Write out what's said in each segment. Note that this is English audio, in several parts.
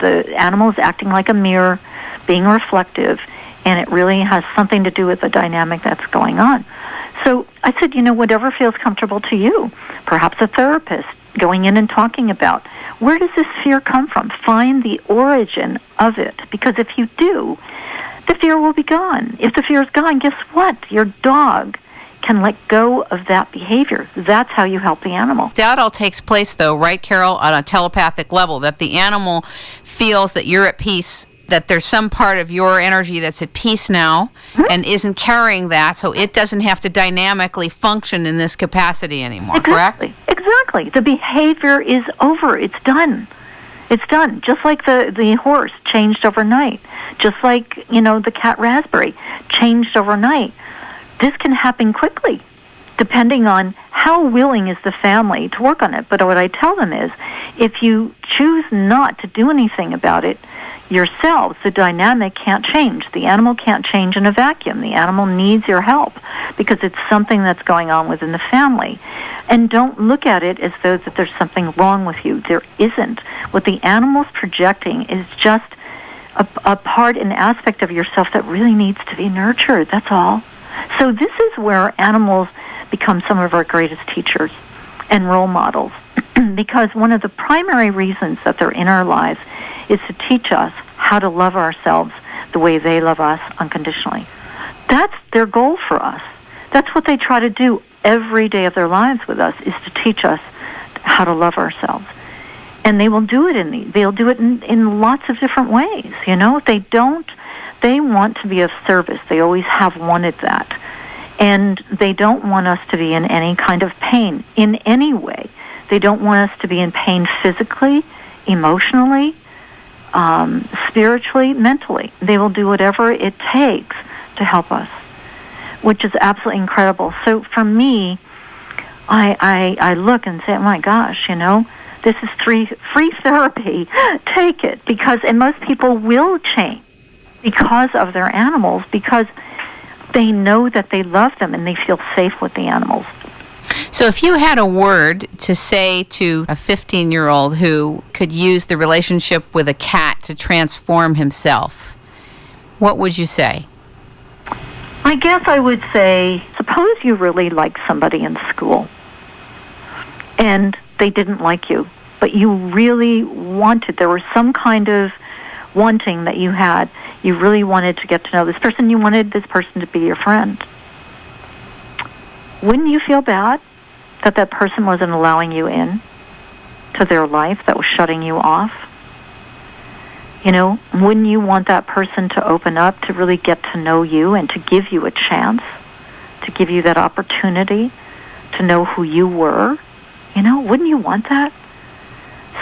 the animal is acting like a mirror, being reflective, and it really has something to do with the dynamic that's going on. So I said, whatever feels comfortable to you, perhaps a therapist going in and talking about, where does this fear come from? Find the origin of it, because if you do, the fear will be gone. If the fear is gone, guess what? Your dog can let go of that behavior. That's how you help the animal. That all takes place, though, right, Carol, on a telepathic level, that the animal feels that you're at peace, that there's some part of your energy that's at peace now and isn't carrying that, so it doesn't have to dynamically function in this capacity anymore, correct? Exactly. The behavior is over. It's done. It's done. Just like the horse changed overnight. Just like, the cat raspberry changed overnight. This can happen quickly, depending on how willing is the family to work on it. But what I tell them is, if you choose not to do anything about it yourselves, the dynamic can't change. The animal can't change in a vacuum. The animal needs your help because it's something that's going on within the family. And don't look at it as though that there's something wrong with you. There isn't. What the animal's projecting is just a part, an aspect of yourself that really needs to be nurtured. That's all. So this is where animals become some of our greatest teachers and role models, because one of the primary reasons that they're in our lives is to teach us how to love ourselves the way they love us unconditionally. That's their goal for us. That's what they try to do every day of their lives with us, is to teach us how to love ourselves. And they will do it in lots of different ways. They want to be of service. They always have wanted that. And they don't want us to be in any kind of pain in any way. They don't want us to be in pain physically, emotionally, spiritually, mentally. They will do whatever it takes to help us, which is absolutely incredible. So for me, I look and say, oh my gosh, this is free therapy. Take it, and most people will change because of their animals, because they know that they love them and they feel safe with the animals. So if you had a word to say to a 15-year-old who could use the relationship with a cat to transform himself, what would you say? I guess I would say, suppose you really liked somebody in school and they didn't like you, but you really wanted, there was some kind of wanting that you had. You really wanted to get to know this person. You wanted this person to be your friend. Wouldn't you feel bad that that person wasn't allowing you in to their life, that was shutting you off? Wouldn't you want that person to open up, to really get to know you and to give you a chance, to give you that opportunity to know who you were? Wouldn't you want that?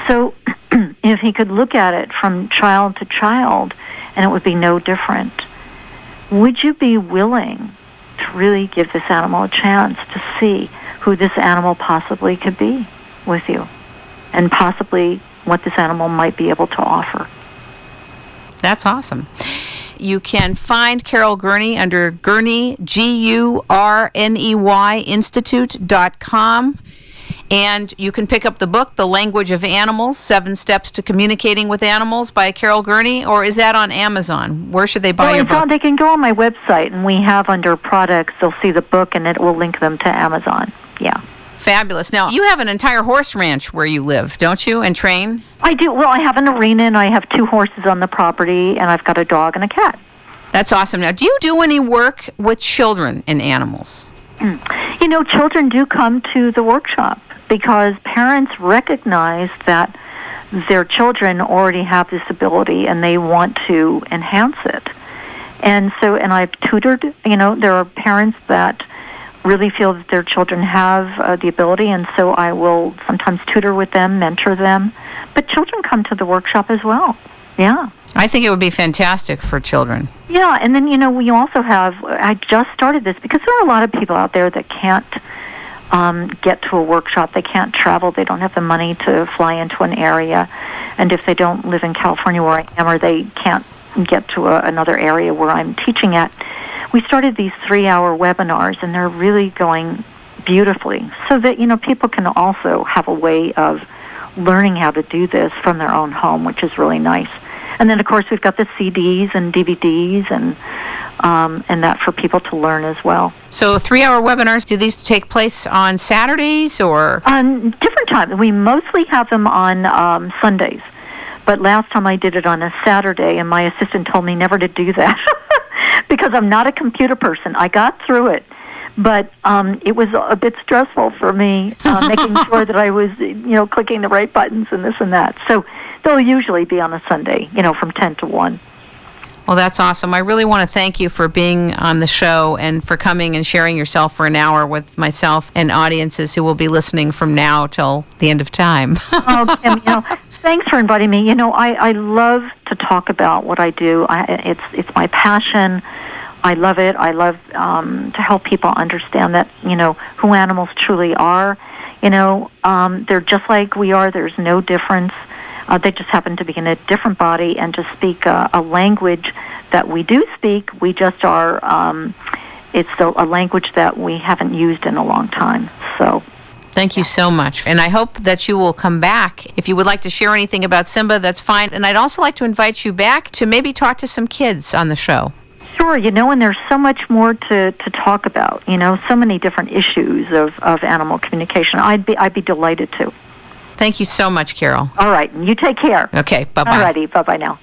So if he could look at it from child to child, and it would be no different, would you be willing to really give this animal a chance to see who this animal possibly could be with you, and possibly what this animal might be able to offer? That's awesome. You can find Carol Gurney under Gurney, Gurney Institute.com. And you can pick up the book, The Language of Animals, 7 Steps to Communicating with Animals by Carol Gurney, or is that on Amazon? Where should they buy your book? They can go on my website, and we have under products, they'll see the book, and it will link them to Amazon. Yeah. Fabulous. Now, you have an entire horse ranch where you live, don't you, and train? I do. Well, I have an arena, and I have 2 horses on the property, and I've got a dog and a cat. That's awesome. Now, do you do any work with children and animals? Children do come to the workshop because parents recognize that their children already have this ability and they want to enhance it. And I've tutored, there are parents that really feel that their children have the ability, and so I will sometimes tutor with them, mentor them. But children come to the workshop as well. Yeah. I think it would be fantastic for children. Yeah, and then, we also have, I just started this because there are a lot of people out there that can't get to a workshop. They can't travel. They don't have the money to fly into an area. And if they don't live in California where I am, or they can't get to another area where I'm teaching at, we started these 3-hour webinars, and they're really going beautifully so that, people can also have a way of learning how to do this from their own home, which is really nice. And then, of course, we've got the CDs and DVDs and that for people to learn as well. So 3-hour webinars, do these take place on Saturdays or? On different times. We mostly have them on Sundays. But last time I did it on a Saturday, and my assistant told me never to do that because I'm not a computer person. I got through it, but it was a bit stressful for me, making sure that I was, clicking the right buttons and this and that. So they'll usually be on a Sunday, from 10 to 1. Well, that's awesome. I really want to thank you for being on the show and for coming and sharing yourself for an hour with myself and audiences who will be listening from now till the end of time. Oh, Kim, thanks for inviting me. I love to talk about what I do. It's my passion. I love it. I love to help people understand that, who animals truly are. They're just like we are. There's no difference. They just happen to be in a different body and to speak a language that we do speak. We just are, it's a language that we haven't used in a long time. So, thank you so much. And I hope that you will come back. If you would like to share anything about Simba, that's fine. And I'd also like to invite you back to maybe talk to some kids on the show. Sure, and there's so much more to talk about, so many different issues of animal communication. I'd be delighted to. Thank you so much, Carol. All right, and you take care. Okay, bye-bye. All righty, bye-bye now.